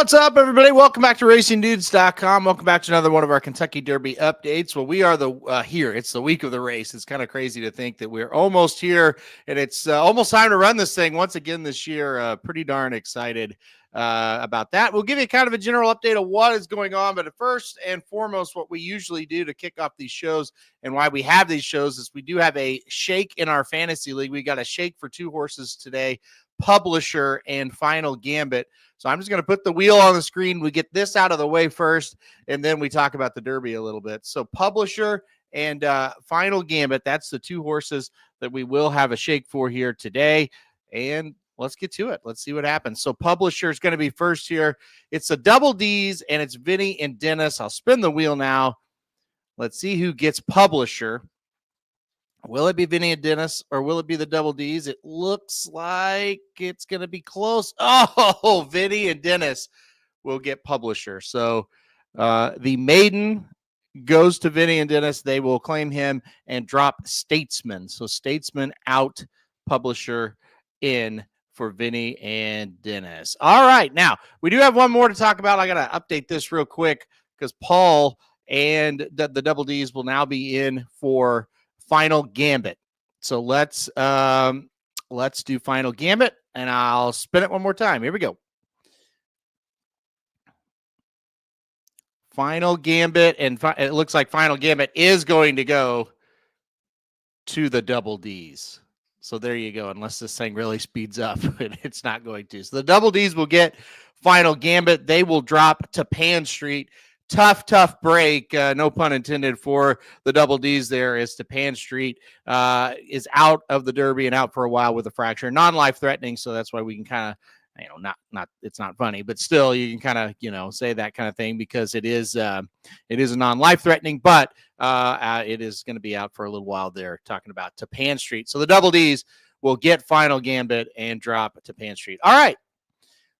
What's up, everybody? Welcome back to RacingDudes.com. Welcome back to another one of our Kentucky Derby updates. Well, we are here. It's the week of the race. It's kind of crazy to think that we're almost here, and it's almost time to run this thing once again this year. Pretty darn excited about that. We'll give you kind of a general update of what is going on, but first and foremost, what we usually do to kick off these shows and why we have these shows is we do have a shake in our fantasy league. We got a shake for two horses today, Publisher and Final Gambit. So I'm just going to put the wheel on the screen. We get this out of the way first, and then we talk about the Derby a little bit. So Publisher and Final Gambit, that's the two horses that we will have a shake for here today. And let's get to it. Let's see what happens. So Publisher is going to be first here. It's the double D's, and it's Vinny and Dennis. I'll spin the wheel now. Let's see who gets Publisher. Will it be Vinny and Dennis, or will it be the double D's? It looks like it's going to be close. Oh, Vinny and Dennis will get Publisher. So the maiden goes to Vinny and Dennis. They will claim him and drop Statesman. So Statesman out, Publisher in for Vinny and Dennis. All right. Now, we do have one more to talk about. I got to update this real quick because Paul and the double D's will now be in for Final Gambit. So let's do Final Gambit, and I'll spin it one more time. Here we go. Final Gambit, and it looks like Final Gambit is going to go to the double D's. So there you go, unless this thing really speeds up, it's not going to. So the double D's will get Final Gambit. They will drop to Pan Street. Tough break, no pun intended, for the double D's there, as Tapan Street is out of the Derby and out for a while with a fracture. Non-life threatening, so that's why we can kind of, not it's not funny, but still you can kind of, say that kind of thing because it is a non-life threatening, but it is going to be out for a little while there, talking about Tapan Street. So the double D's will get Final Gambit and drop Tapan Street. All right.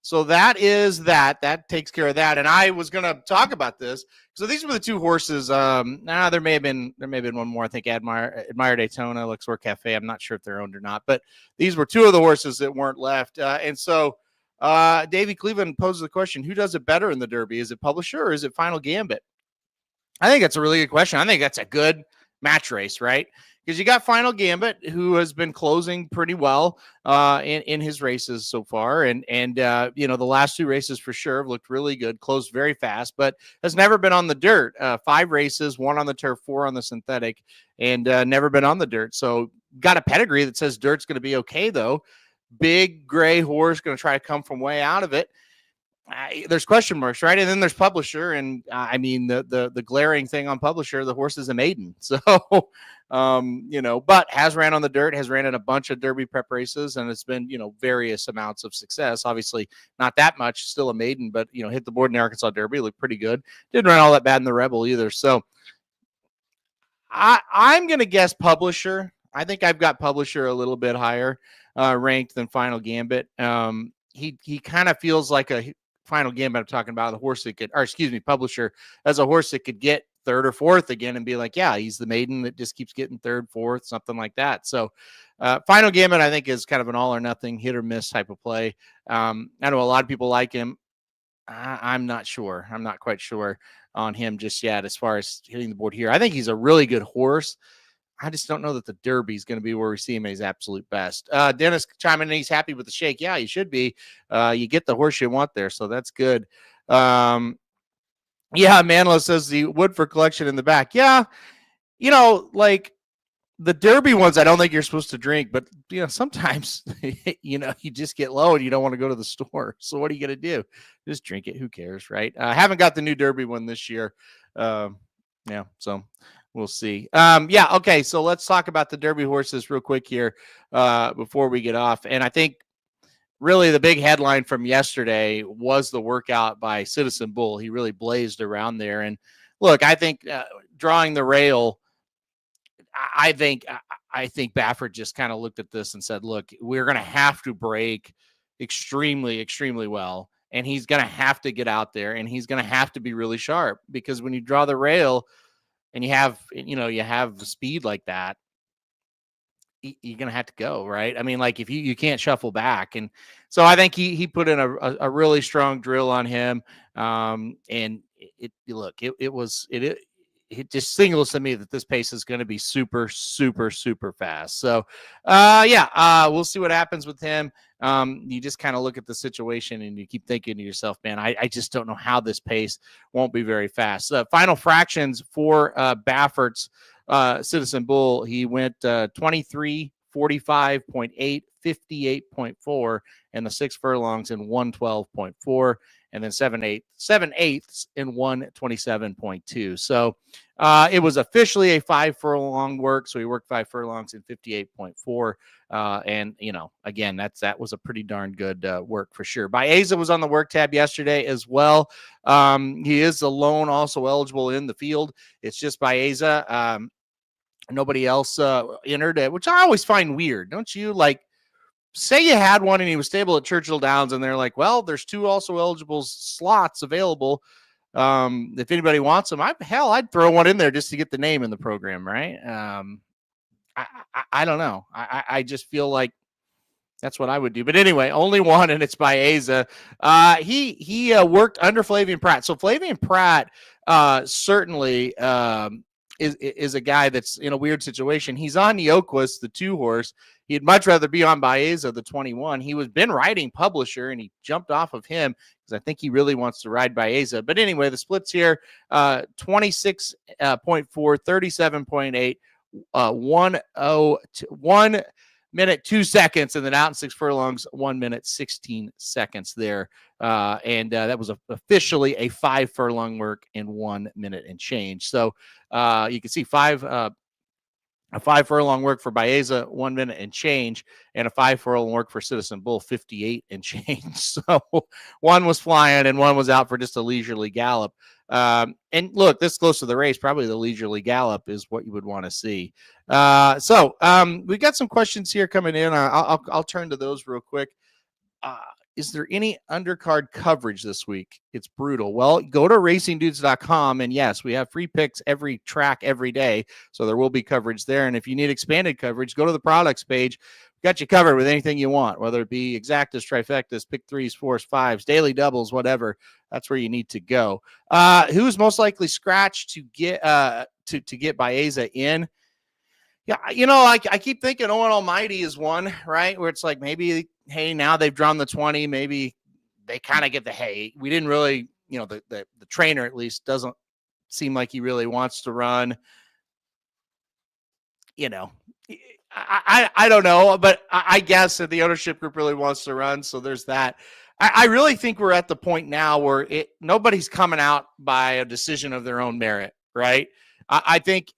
So that is that. That takes care of that. And I was going to talk about this. So these were the two horses. There may have been one more. I think Admire Daytona, Luxor Cafe. I'm not sure if they're owned or not, but these were two of the horses that weren't left. And so Davey Cleveland poses the question: who does it better in the Derby? Is it Publisher or is it Final Gambit? I think that's a really good question. I think that's a good match race, right? Because you got Final Gambit, who has been closing pretty well in his races so far. And the last two races for sure have looked really good, closed very fast, but has never been on the dirt. 5 races, 1 on the turf, 4 on the synthetic, and never been on the dirt. So got a pedigree that says dirt's going to be okay, though. Big gray horse going to try to come from way out of it. There's question marks, right? And then there's Publisher, and the glaring thing on Publisher, the horse is a maiden. So, but has ran on the dirt, has ran in a bunch of Derby prep races, and it's been, various amounts of success. Obviously, not that much, still a maiden, but, hit the board in the Arkansas Derby, looked pretty good. Didn't run all that bad in the Rebel either. So I'm going to guess Publisher. I think I've got Publisher a little bit higher ranked than Final Gambit. He kind of feels like a Final Gambit. I'm talking about the horse that Publisher as a horse that could get 3rd or 4th again and be like, yeah, he's the maiden that just keeps getting 3rd, 4th, something like that. So Final Gambit, I think, is kind of an all or nothing, hit or miss type of play. I know a lot of people like him. I'm not sure. I'm not quite sure on him just yet as far as hitting the board here. I think he's a really good horse. I just don't know that the Derby is going to be where we see him at his absolute best. Dennis chiming in, he's happy with the shake. Yeah, you should be. You get the horse you want there, so that's good. Yeah, Manlo says the Woodford collection in the back. Yeah, like the Derby ones, I don't think you're supposed to drink, but sometimes you just get low and you don't want to go to the store. So what are you going to do? Just drink it. Who cares, right? I haven't got the new Derby one this year. So we'll see. Okay. So let's talk about the Derby horses real quick here before we get off. And I think really the big headline from yesterday was the workout by Citizen Bull. He really blazed around there. And look, I think drawing the rail, I think Baffert just kind of looked at this and said, look, we're going to have to break extremely, extremely well. And he's going to have to get out there and he's going to have to be really sharp, because when you draw the rail and you have the speed like that, you're going to have to go, right? I mean, like if you can't shuffle back. And so I think he put in a really strong drill on him. And it just signals to me that this pace is going to be super, super, super fast. So, we'll see what happens with him. You just kind of look at the situation and you keep thinking to yourself, man, I just don't know how this pace won't be very fast. Final fractions for Baffert's Citizen Bull, he went 23, 45.8, 58.4, and the 6 furlongs in 112.4, and then 7/8 in 127.2. So it was officially a 5 furlong work. So he worked 5 furlongs in 58.4. And again, that was a pretty darn good work for sure. Baeza was on the work tab yesterday as well. He is alone also eligible in the field. It's just Baeza. Nobody else entered it, which I always find weird. Don't you? Like, say you had one and he was stable at Churchill Downs and they're like, well, there's 2 also eligible slots available. If anybody wants them, I'd throw one in there just to get the name in the program, right? I don't know. I just feel like that's what I would do. But anyway, only one, and it's Baeza. He worked under Flavien Prat. So Flavien Prat certainly is a guy that's in a weird situation. He's on Yoquist, the 2 horse. He'd much rather be on Baeza, the 21. He was been riding Publisher, and he jumped off of him because I think he really wants to ride Baeza. But anyway, the splits here, 26.4, 37.8, 1 minute 2 seconds, and then out in 6 furlongs, 1 minute 16 seconds there. And that was officially a 5 furlong work in 1 minute and change. So you can see a 5 furlong work for Baeza, 1 minute and change, and a 5 furlong work for Citizen Bull, 58 and change. So one was flying and one was out for just a leisurely gallop. And look, this close to the race, probably the leisurely gallop is what you would want to see. So we got some questions here coming in. I'll turn to those real quick. Is there any undercard coverage this week? It's brutal. Well, go to racingdudes.com, and yes, we have free picks every track every day, so there will be coverage there. And if you need expanded coverage, go to the products page. We've got you covered with anything you want, whether it be exactas, trifectas, pick 3s, 4s, 5s, daily doubles, whatever. That's where you need to go. Who's most likely scratched to get to get Baeza in? Yeah, I keep thinking Owen Almighty is one, right? Where it's like maybe, hey, now they've drawn the 20. Maybe they kind of get we didn't really, the trainer at least doesn't seem like he really wants to run. I don't know, but I guess that the ownership group really wants to run. So there's that. I really think we're at the point now where nobody's coming out by a decision of their own merit, right? I think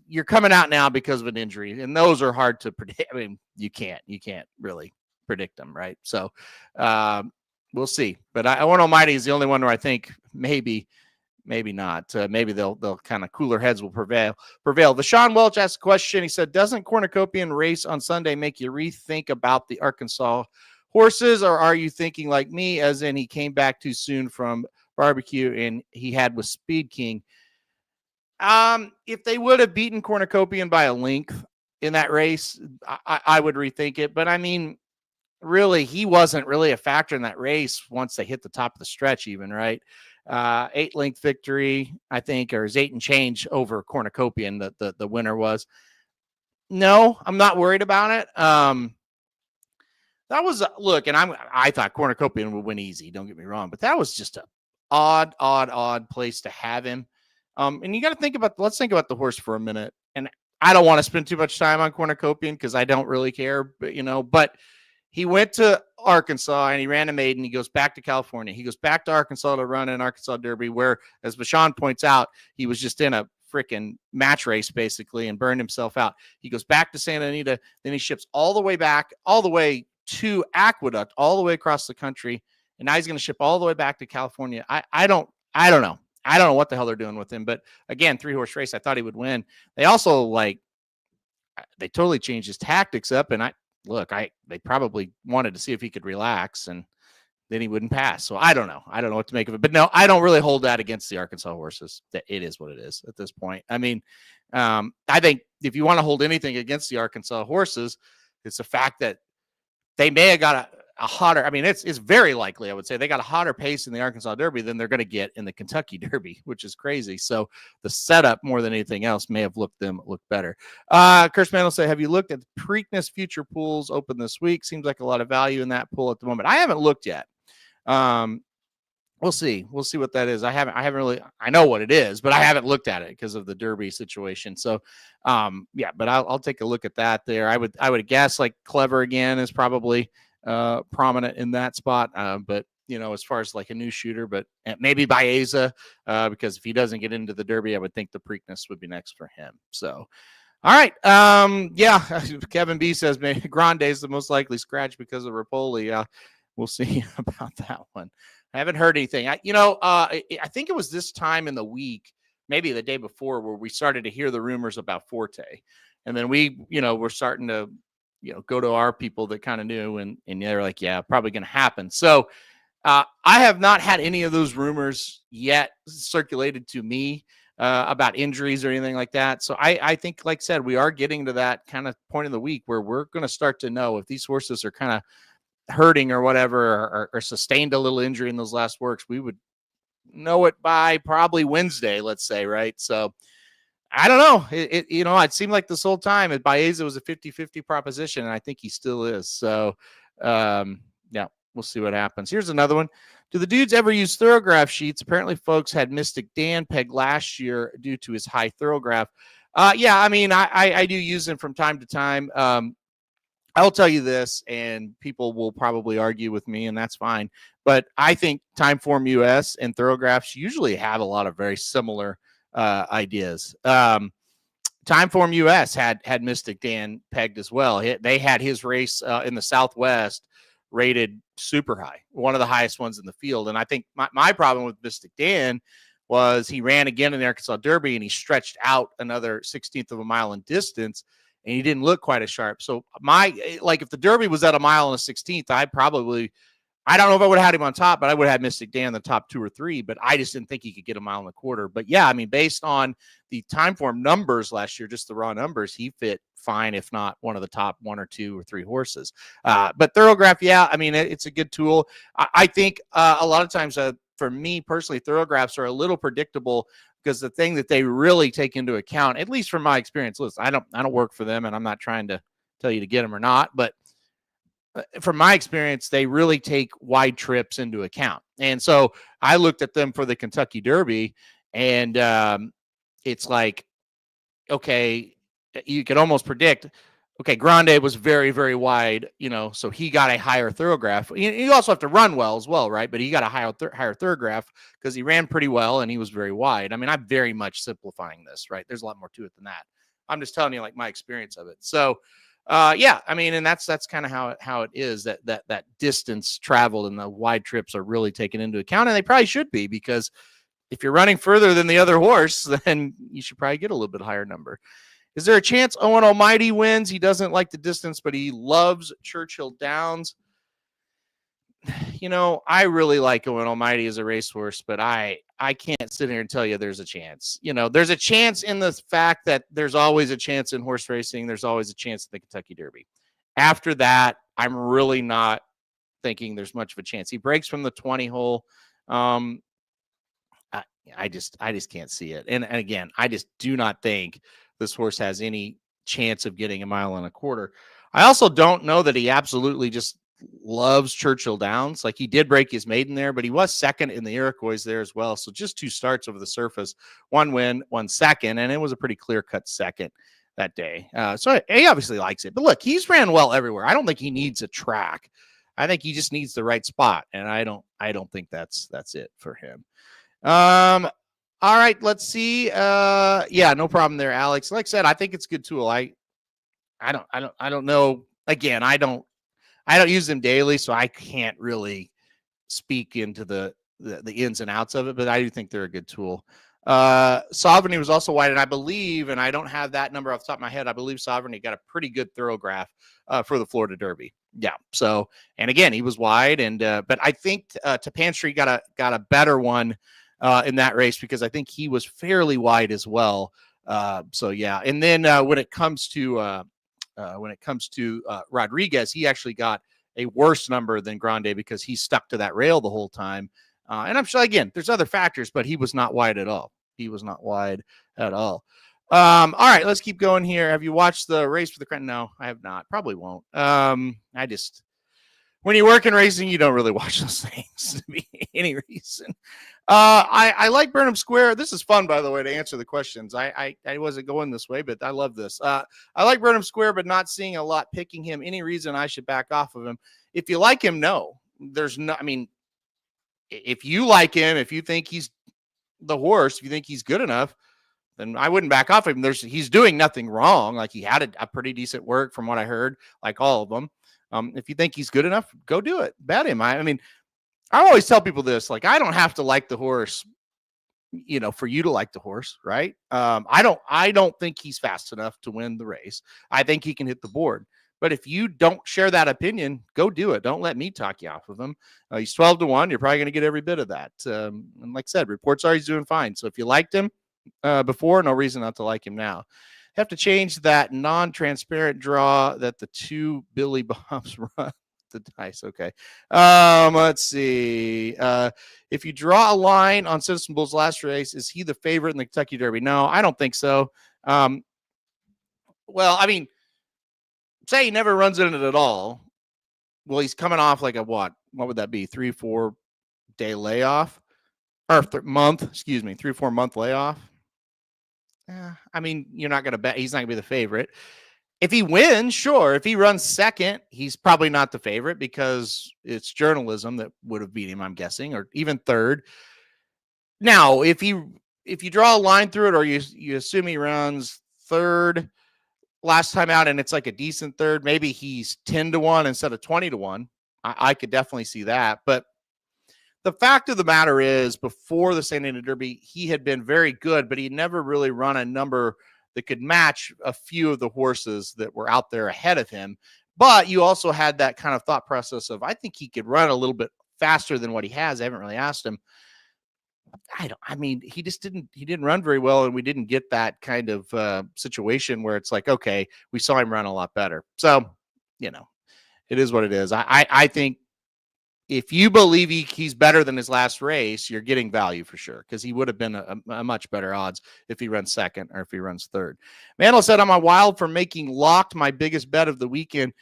you're coming out now because of an injury, and those are hard to predict. I mean, you can't really predict them, right? So we'll see. But Owen Almighty is the only one where I think maybe not. Maybe they'll kind of cooler heads will prevail. Vashawn Welch asked a question. He said, "Doesn't Cornucopian race on Sunday make you rethink about the Arkansas horses, or are you thinking like me, as in he came back too soon from barbecue and he had with Speed King?" If they would have beaten Cornucopian by a length in that race, I would rethink it. But I mean, really, he wasn't really a factor in that race once they hit the top of the stretch, even, right? 8-length victory, I think, or is 8 and change over Cornucopian. The winner was. No, I'm not worried about it. That was look, and I thought Cornucopian would win easy. Don't get me wrong, but that was just a odd place to have him. And you got to let's think about the horse for a minute. And I don't want to spend too much time on Cornucopian because I don't really care, but he went to Arkansas and he ran a maiden. He goes back to California. He goes back to Arkansas to run an Arkansas Derby where, as Bashan points out, he was just in a freaking match race basically and burned himself out. He goes back to Santa Anita. Then he ships all the way back, all the way to Aqueduct, all the way across the country. And now he's going to ship all the way back to California. I don't know. I don't know what the hell they're doing with him, but again, 3-horse race. I thought he would win. They also they totally changed his tactics up. And they probably wanted to see if he could relax, and then he wouldn't pass. So I don't know. I don't know what to make of it, but no, I don't really hold that against the Arkansas horses. That it is what it is at this point. I mean, I think, if you want to hold anything against the Arkansas horses, it's the fact that they may have got a hotter, I mean, it's very likely, I would say, they got a hotter pace in the Arkansas Derby than they're going to get in the Kentucky Derby, which is crazy. So the setup, more than anything else, may have look better. Chris Mann will say, have you looked at the Preakness future pools open this week? Seems like a lot of value in that pool at the moment. I haven't looked yet. We'll see what that is. I haven't really, I know what it is, but I haven't looked at it because of the Derby situation. So, yeah, but I'll take a look at that there. I would guess like Clever again is probably prominent in that spot. But as far as like a new shooter, but maybe Baeza, because if he doesn't get into the Derby, I would think the Preakness would be next for him. So, all right. Yeah. Kevin B says maybe Grande is the most likely scratch because of Rapoli. We'll see about that one. I haven't heard anything. I think it was this time in the week, maybe the day before, where we started to hear the rumors about Forte. And then we're starting to, go to our people that kind of knew, and they're like, yeah, probably going to happen. So I have not had any of those rumors yet circulated to me about injuries or anything like that. So I think, like I said, we are getting to that kind of point in the week where we're going to start to know if these horses are kind of hurting or whatever, or sustained a little injury in those last works. We would know it by probably Wednesday, let's say, right? So I don't know. It seemed like this whole time Baeza was a 50-50 proposition, and I think he still is. So yeah, we'll see what happens. Here's another one. Do the dudes ever use Thorograph sheets? Apparently folks had Mystic Dan pegged last year due to his high Thorograph. Yeah, I mean, I do use them from time to time. I'll tell you this, and people will probably argue with me, and that's fine. But I think Timeform US and Thorographs usually have a lot of very similar ideas. Timeform US had Mystic Dan pegged as well. They had his race in the Southwest rated super high, one of the highest ones in the field. And I think my problem with Mystic Dan was he ran again in the Arkansas Derby, and he stretched out another 16th of a mile in distance, and he didn't look quite as sharp. So if the Derby was at a mile and a 16th, I don't know if I would have had him on top, but I would have had Mystic Dan in the top 2 or 3, but I just didn't think he could get a mile and a quarter. But yeah, I mean, based on the Timeform numbers last year, just the raw numbers, he fit fine, if not one of the top 1 or 2 or 3 horses. But Thorograph, yeah, I mean, it's a good tool. I think a lot of times for me personally, Thorographs are a little predictable, because the thing that they really take into account, at least from my experience, listen, I don't work for them, and I'm not trying to tell you to get them or not, but from my experience, they really take wide trips into account. And so I looked at them for the Kentucky Derby, and it's like, okay, you could almost predict, okay, Grande was very, very wide, so he got a higher Thorograph. You also have to run well as well, right? But he got a higher Thorograph because he ran pretty well and he was very wide. I mean, I'm very much simplifying this, right? There's a lot more to it than that. I'm just telling you like my experience of it. So, yeah, I mean, and that's kind of how it is, that distance traveled and the wide trips are really taken into account, and they probably should be, because if you're running further than the other horse, then you should probably get a little bit higher number. Is there a chance Owen Almighty wins? He doesn't like the distance, but he loves Churchill Downs. I really like Owen Almighty as a racehorse, but I can't sit here and tell you there's a chance. There's a chance in the fact that there's always a chance in horse racing. There's always a chance in the Kentucky Derby. After that, I'm really not thinking there's much of a chance. He breaks from the 20 hole. I just can't see it. And again, I just do not think this horse has any chance of getting a mile and a quarter. I also don't know that he absolutely just loves Churchill Downs. Like, he did break his maiden there, but he was second in the Iroquois there as well. So just 2 starts over the surface, 1 win, 1 second, and it was a pretty clear-cut second that day. So he obviously likes it. But look, he's ran well everywhere. I don't think he needs a track. I think he just needs the right spot, and I don't think that's it for him. All right, let's see. Yeah, no problem there, Alex. Like I said, I think it's a good tool. I don't know. Again, I don't use them daily, so I can't really speak into the ins and outs of it, but I do think they're a good tool. Sovereignty was also wide, and I believe, and I don't have that number off the top of my head, I believe Sovereignty got a pretty good Thorograph for the Florida Derby. Yeah. So, and again, he was wide, and but I think Tapan Street got a better one in that race, because I think he was fairly wide as well. So yeah, and then when it comes to Rodriguez, he actually got a worse number than Grande because he stuck to that rail the whole time. And I'm sure, again, there's other factors, but he was not wide at all. He was not wide at all. All right, let's keep going here. Have you watched the race for the crown? No, I have not. Probably won't. When you work in racing, you don't really watch those things to be any reason. I like Burnham Square. This is fun, by the way, to answer the questions. I wasn't going this way, but I love this. I like Burnham Square, but not seeing a lot picking him. Any reason I should back off of him? If you like him, no. There's no, I mean, if you like him, if you think he's the horse, if you think he's good enough, then I wouldn't back off of him. He's doing nothing wrong. Like, he had a pretty decent work from what I heard, like all of them. If you think he's good enough, go do it. Bet him. I mean, I always tell people this, like, I don't have to like the horse, for you to like the horse, right? I don't think he's fast enough to win the race. I think he can hit the board. But if you don't share that opinion, go do it. Don't let me talk you off of him. He's 12-1. You're probably going to get every bit of that. And like I said, reports are he's doing fine. So if you liked him before, no reason not to like him now. Have to change that non-transparent draw that the two Billy Bobs run the dice. Okay. Let's see. If you draw a line on Citizen Bull's last race, is he the favorite in the Kentucky Derby? No, I don't think so. Well, I mean, say he never runs in it at all. Well, he's coming off like a what would that be? 3-4 day layoff or 3-4 month layoff. I mean, you're not going to bet he's not going to be the favorite. If he wins, sure. If he runs second, he's probably not the favorite because it's journalism that would have beat him, I'm guessing, or even third. Now, if you draw a line through it, or you assume he runs third last time out and it's like a decent third, maybe he's 10-1 instead of 20-1. I could definitely see that. But the fact of the matter is, before the St. Antonio Derby, he had been very good, but he never really run a number that could match a few of the horses that were out there ahead of him. But you also had that kind of thought process of, I think he could run a little bit faster than what he has. I haven't really asked him. He didn't run very well, and we didn't get that kind of situation where it's like, okay, we saw him run a lot better. So, it is what it is. I think if you believe he's better than his last race, you're getting value for sure, because he would have been a much better odds if he runs second or if he runs third. Mandel said, I'm wild for making Locked my biggest bet of the weekend.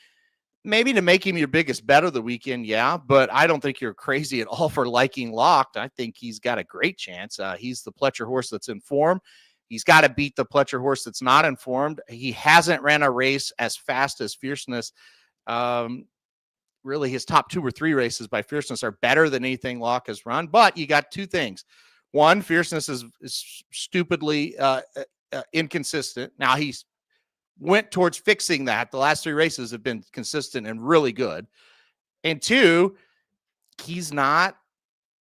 Maybe to make him your biggest bet of the weekend, yeah, but I don't think you're crazy at all for liking Locked. I think he's got a great chance. He's the Pletcher horse that's in form. He's got to beat the Pletcher horse that's not informed. He hasn't ran a race as fast as Fierceness. Really, his top 2 or 3 races by Fierceness are better than anything Locke has run. But you got 2 things. One, Fierceness is stupidly inconsistent. Now, he's went towards fixing that. The last 3 races have been consistent and really good. And 2, he's not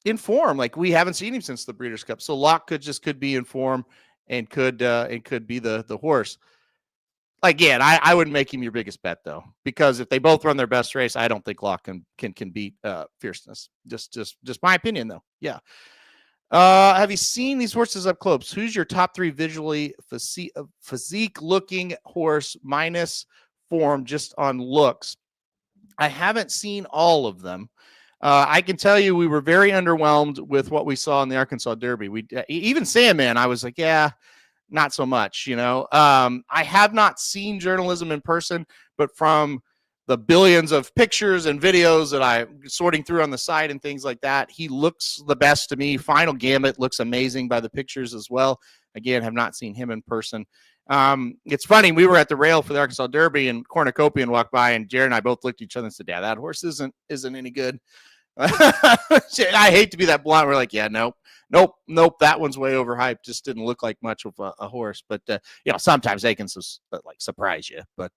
in form. Like, we haven't seen him since the Breeders' Cup. So Locke could be in form and could be the horse. Again, I wouldn't make him your biggest bet, though, because if they both run their best race, I don't think Locke can beat Fierceness. Just my opinion, though. Yeah. Have you seen these horses up close? Who's your top 3 visually physique-looking horse minus form, just on looks? I haven't seen all of them. I can tell you we were very underwhelmed with what we saw in the Arkansas Derby. Even Sandman, I was like, yeah, not so much, I have not seen journalism in person, but from the billions of pictures and videos that I'm sorting through on the site and things like that, he looks the best to me. Final Gambit looks amazing by the pictures as well. Again, have not seen him in person. It's funny. We were at the rail for the Arkansas Derby, and Cornucopian walked by, and Jared and I both looked at each other and said, yeah, that horse isn't any good. I hate to be that blunt. We're like, yeah, nope. That one's way overhyped. Just didn't look like much of a horse. But sometimes they can surprise you. But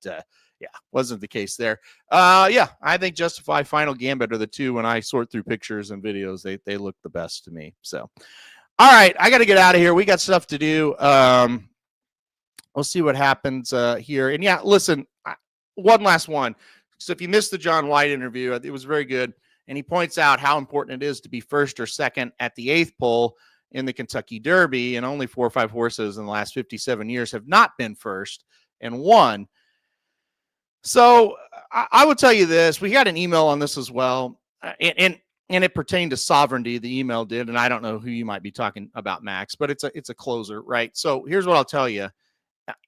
yeah, wasn't the case there. Yeah, I think Justify, Final Gambit are the 2 when I sort through pictures and videos. They look the best to me. So, all right, I got to get out of here. We got stuff to do. We'll see what happens here. And yeah, listen, one last one. So if you missed the John White interview, it was very good. And he points out how important it is to be first or second at the 8th pole. in the Kentucky Derby, and only 4 or 5 horses in the last 57 years have not been first and won. So I will tell you this. We got an email on this as well, and it pertained to sovereignty. The email did, and I don't know who you might be talking about, Max, but it's a closer, right? So here's what I'll tell you.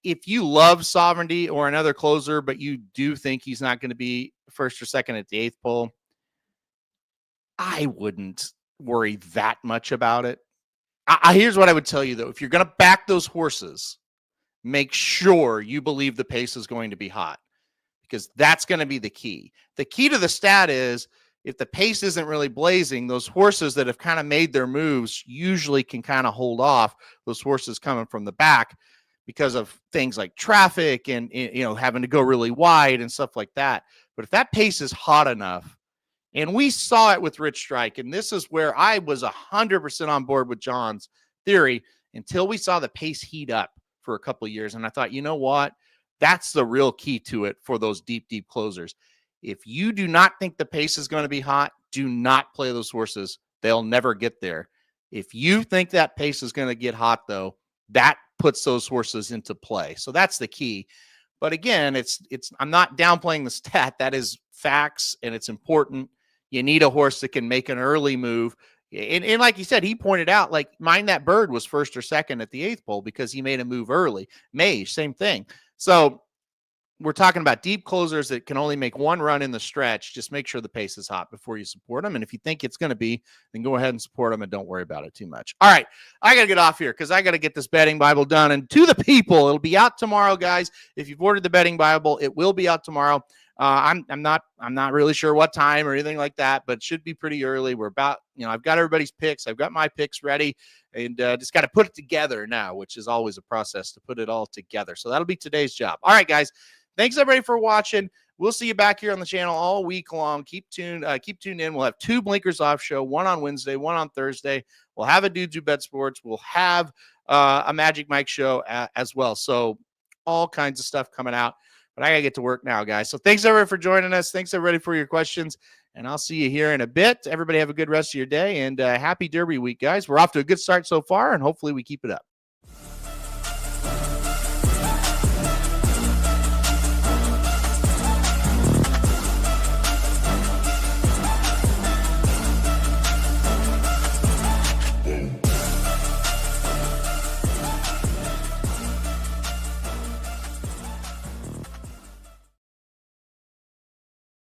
If you love sovereignty or another closer, but you do think he's not going to be first or second at the 8th pole, I wouldn't worry that much about it. Here's what I would tell you, though. If you're going to back those horses, make sure you believe the pace is going to be hot, because that's going to be the key. The key to the stat is if the pace isn't really blazing, those horses that have kind of made their moves usually can kind of hold off those horses coming from the back, because of things like traffic and, having to go really wide and stuff like that. But if that pace is hot enough, and we saw it with Rich Strike, and this is where I was 100% on board with John's theory until we saw the pace heat up for a couple of years. And I thought, you know what? That's the real key to it for those deep, deep closers. If you do not think the pace is going to be hot, do not play those horses. They'll never get there. If you think that pace is going to get hot, though, that puts those horses into play. So that's the key. But again, I'm not downplaying the stat. That is facts, and it's important. You need a horse that can make an early move. And like you said, he pointed out, like, Mind That Bird was first or second at the 8th pole because he made a move early. Mage, same thing. So we're talking about deep closers that can only make one run in the stretch. Just make sure the pace is hot before you support them. And if you think it's going to be, then go ahead and support them and don't worry about it too much. All right. I got to get off here because I got to get this betting Bible done. And to the people, it'll be out tomorrow, guys. If you've ordered the betting Bible, it will be out tomorrow. I'm not really sure what time or anything like that, but it should be pretty early. We're about, I've got everybody's picks. I've got my picks ready, and just got to put it together now, which is always a process to put it all together. So that'll be today's job. All right, guys. Thanks everybody for watching. We'll see you back here on the channel all week long. Keep tuned in. We'll have 2 Blinkers Off show, one on Wednesday, one on Thursday. We'll have a Dudes Who Bet Sports. We'll have a Magic Mike show as well. So all kinds of stuff coming out. But I got to get to work now, guys. So thanks, everybody, for joining us. Thanks, everybody, for your questions. And I'll see you here in a bit. Everybody have a good rest of your day. And happy Derby week, guys. We're off to a good start so far, and hopefully we keep it up.